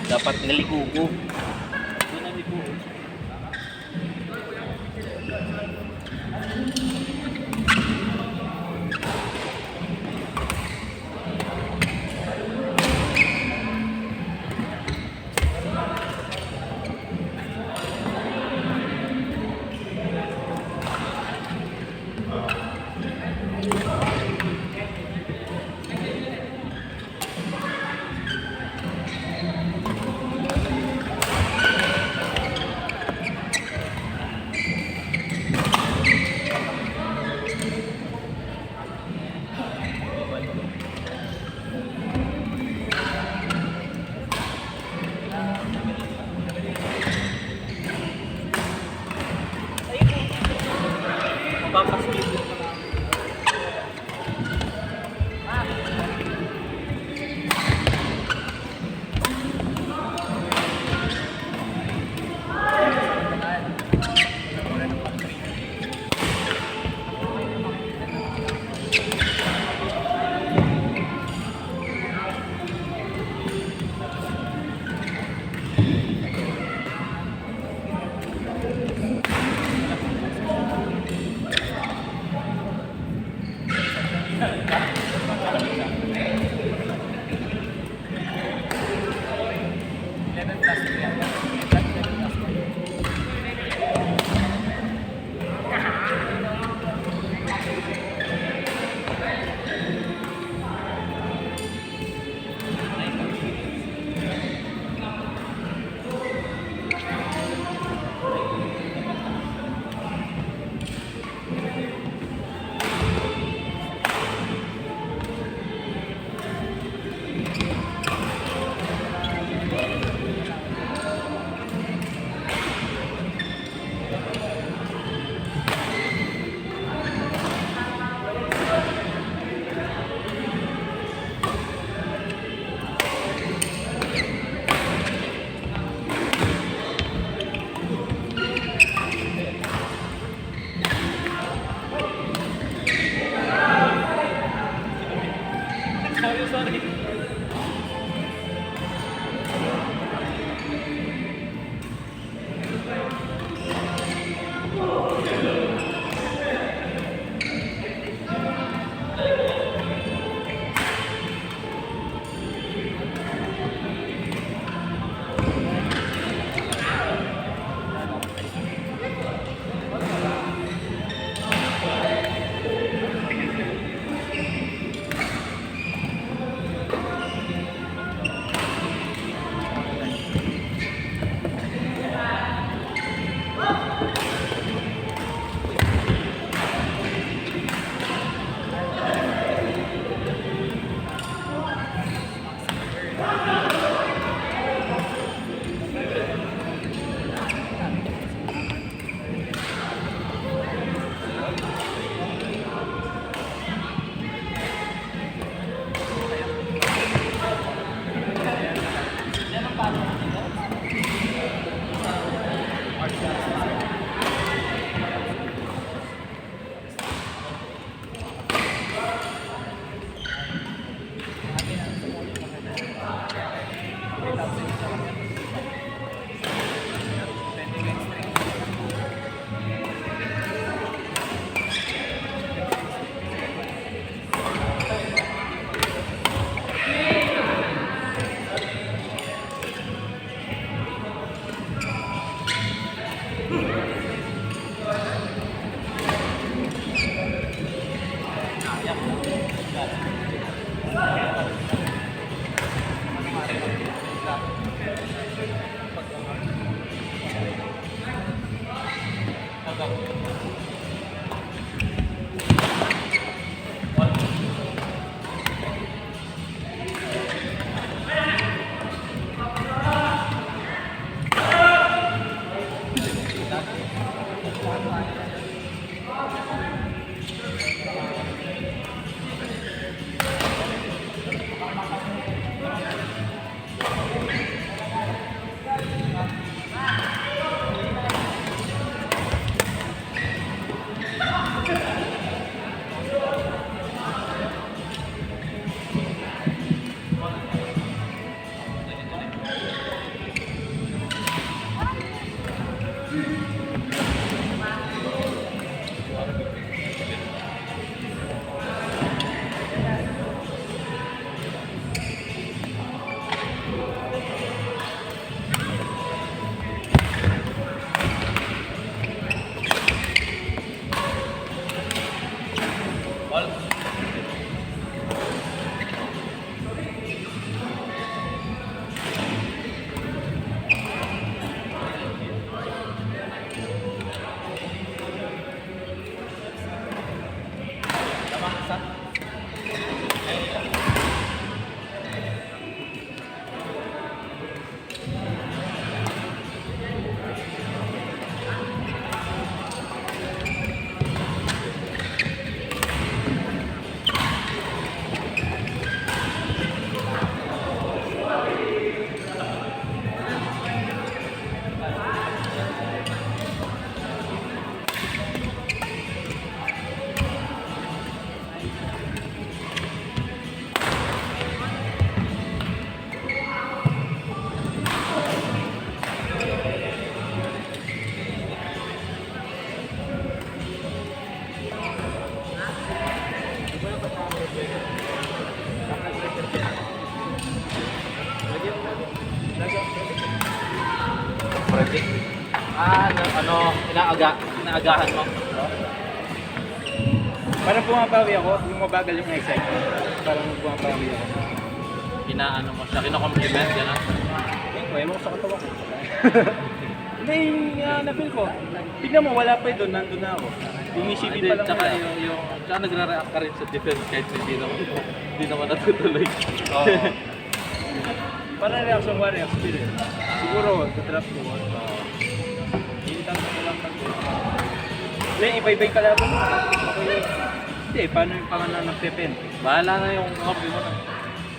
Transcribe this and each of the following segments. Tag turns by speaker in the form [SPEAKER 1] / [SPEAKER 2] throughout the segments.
[SPEAKER 1] Dapat naligugo. Doon naligo. Papasplit. Inaagahan mo.
[SPEAKER 2] Parang bumabawi ako, yung mabagal yung excitement. Parang bumabawi ako.
[SPEAKER 1] Inaano mo siya, kino-compliment, gano'n.
[SPEAKER 2] Ewan ko sa katawan ko. Hindi, na-feel ko. Tignan mo, wala pa yun doon, nandun na ako. Inisipin pa lang
[SPEAKER 1] Tsaka
[SPEAKER 2] nila.
[SPEAKER 1] tsaka nagre-react ka rin sa defense kahit hindi naman natutuloy.
[SPEAKER 2] Oo. Parang reaction 1, reaction 2 rin. Siguro, sa-trap ko. Hintang ko lang pag hindi, iba-ibay ka lang. Okay. Hindi, paano yung pangalan ng pepen?
[SPEAKER 1] Bahala na yung hobby mo na.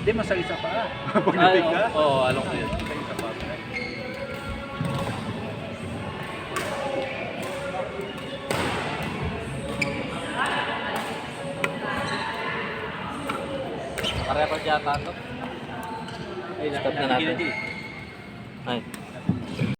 [SPEAKER 2] Hindi, masakit sa paa. Pagdating ka?
[SPEAKER 1] Oo, alam ko yun.
[SPEAKER 2] Masakit sa paa.
[SPEAKER 1] Pare-pare yata ito.
[SPEAKER 2] Ay,
[SPEAKER 1] Stop na natin. Ay.